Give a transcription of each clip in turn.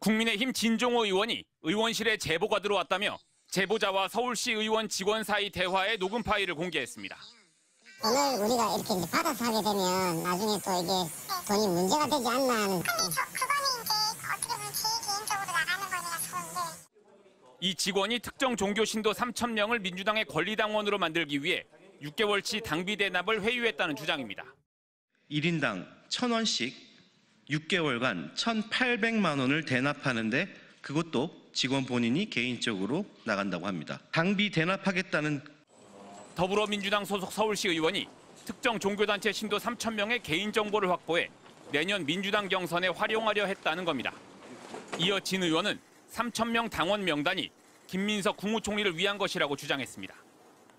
국민의힘 진종호 의원이 의원실에 제보가 들어왔다며 제보자와 서울시 의원 직원 사이 대화의 녹음 파일을 공개했습니다. 돈을 우리가 이렇게 이제 받아서 하게 되면 나중에 또 이게 돈이 문제가 되지 않나 하는. 그거는 이제 어떻게 보면 제 개인적으로 나가는 거니까 좋은데. 이 직원이 특정 종교 신도 3,000명을 민주당의 권리당원으로 만들기 위해 6개월치 당비 대납을 회유했다는 주장입니다. 1인당 1,000원씩 6개월간 1,800만 원을 대납하는데 그것도 직원 본인이 개인적으로 나간다고 합니다. 당비 대납하겠다는 더불어민주당 소속 서울시 의원이 특정 종교단체 신도 3,000명의 개인정보를 확보해 내년 민주당 경선에 활용하려 했다는 겁니다. 이어 진 의원은 3,000명 당원 명단이 김민석 국무총리를 위한 것이라고 주장했습니다.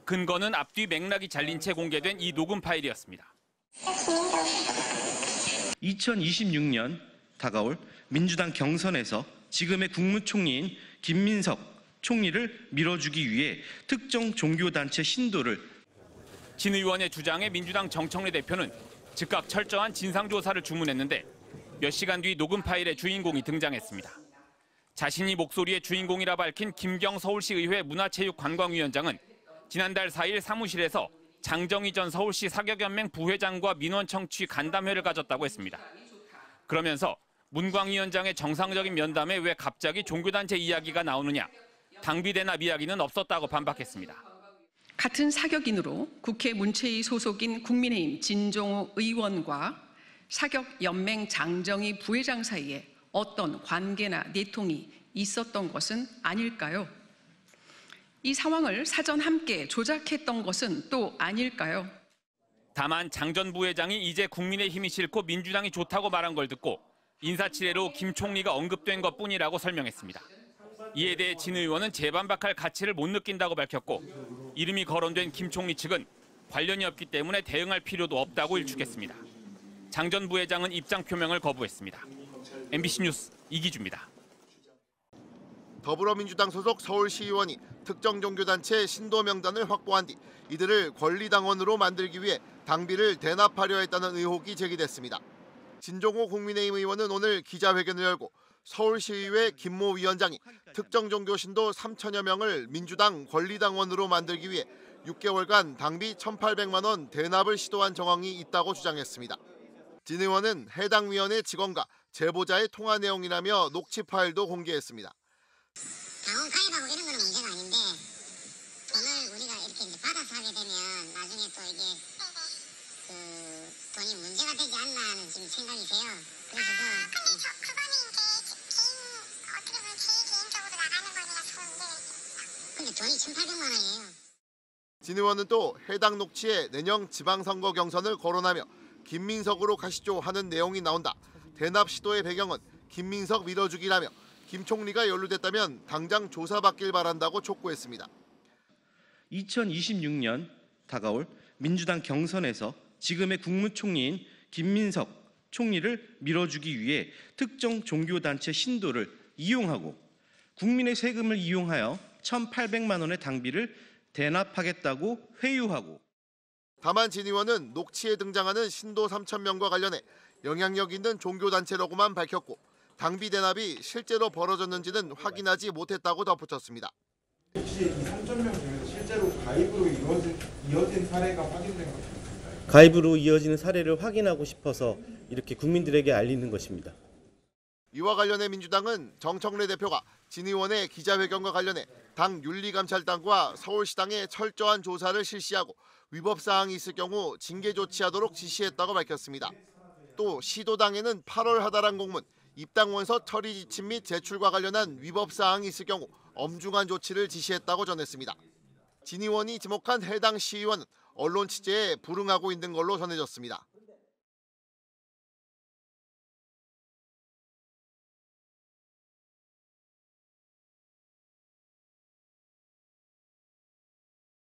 근거는 앞뒤 맥락이 잘린 채 공개된 이 녹음 파일이었습니다. 2026년 다가올 민주당 경선에서 지금의 국무총리인 김민석 총리를 밀어주기 위해 특정 종교단체 신도를. 진 의원의 주장에 민주당 정청래 대표는 즉각 철저한 진상조사를 주문했는데 몇 시간 뒤 녹음 파일의 주인공이 등장했습니다. 자신이 목소리의 주인공이라 밝힌 김경 서울시의회 문화체육관광위원장은 지난달 4일 사무실에서 장정희 전 서울시 사격연맹 부회장과 민원 청취 간담회를 가졌다고 했습니다. 그러면서 문광위원장의 정상적인 면담에 왜 갑자기 종교단체 이야기가 나오느냐, 당비 대납 이야기는 없었다고 반박했습니다. 같은 사격인으로 국회 문체위 소속인 국민의힘 진종호 의원과 사격연맹 장정희 부회장 사이에 어떤 관계나 내통이 있었던 것은 아닐까요? 이 상황을 사전 함께 조작했던 것은 또 아닐까요? 다만 장 전 부회장이 이제 국민의힘이 싫고 민주당이 좋다고 말한 걸 듣고 인사치레로 김 총리가 언급된 것뿐이라고 설명했습니다. 이에 대해 진 의원은 재반박할 가치를 못 느낀다고 밝혔고 이름이 거론된 김 총리 측은 관련이 없기 때문에 대응할 필요도 없다고 일축했습니다. 장 전 부회장은 입장 표명을 거부했습니다. MBC 뉴스 이기주입니다. 더불어민주당 소속 서울시의원이 특정 종교단체 신도 명단을 확보한 뒤 이들을 권리당원으로 만들기 위해 당비를 대납하려 했다는 의혹이 제기됐습니다. 진종호 국민의힘 의원은 오늘 기자회견을 열고 서울시의회 김모 위원장이 특정 종교 신도 3,000여 명을 민주당 권리당원으로 만들기 위해 6개월간 당비 1,800만 원 대납을 시도한 정황이 있다고 주장했습니다. 진 의원은 해당 위원회 직원과 제보자의 통화 내용이라며 녹취 파일도 공개했습니다. 당원 가입하고 이런 거는 문제가 아닌데 돈을 우리가 이렇게 이제 받아서 하게 되면 나중에 또 이게 돈이 문제가 되지 않나 하는 지금 생각이세요. 그래서 그거는 이제 어떻게 보면 제 개인적으로 나가는 거니까 좋은데. 근데 돈이 1,800만 원이에요. 진 의원은 또 해당 녹취에 내년 지방선거 경선을 거론하며 김민석으로 가시죠 하는 내용이 나온다. 대납 시도의 배경은 김민석 밀어주기라며 김 총리가 연루됐다면 당장 조사받길 바란다고 촉구했습니다. 2026년 다가올 민주당 경선에서 지금의 국무총리인 김민석 총리를 밀어주기 위해 특정 종교단체 신도를 이용하고 국민의 세금을 이용하여 1,800만 원의 당비를 대납하겠다고 회유하고. 다만 진 의원은 녹취에 등장하는 신도 3,000명과 관련해 영향력 있는 종교단체라고만 밝혔고 당비 대납이 실제로 벌어졌는지는 확인하지 못했다고 덧붙였습니다. 혹시 이 3,000명 중에서 실제로 가입으로 이어진 사례가 확인된 것입니까? 가입으로 이어지는 사례를 확인하고 싶어서 이렇게 국민들에게 알리는 것입니다. 이와 관련해 민주당은 정청래 대표가 진 의원의 기자회견과 관련해 당 윤리감찰단과 서울시당에 철저한 조사를 실시하고 위법 사항이 있을 경우 징계 조치하도록 지시했다고 밝혔습니다. 또 시도당에는 8월 하달한 공문, 입당 원서 처리 지침 및 제출과 관련한 위법 사항이 있을 경우 엄중한 조치를 지시했다고 전했습니다. 진 의원이 지목한 해당 시의원은 언론 취재에 불응하고 있는 걸로 전해졌습니다.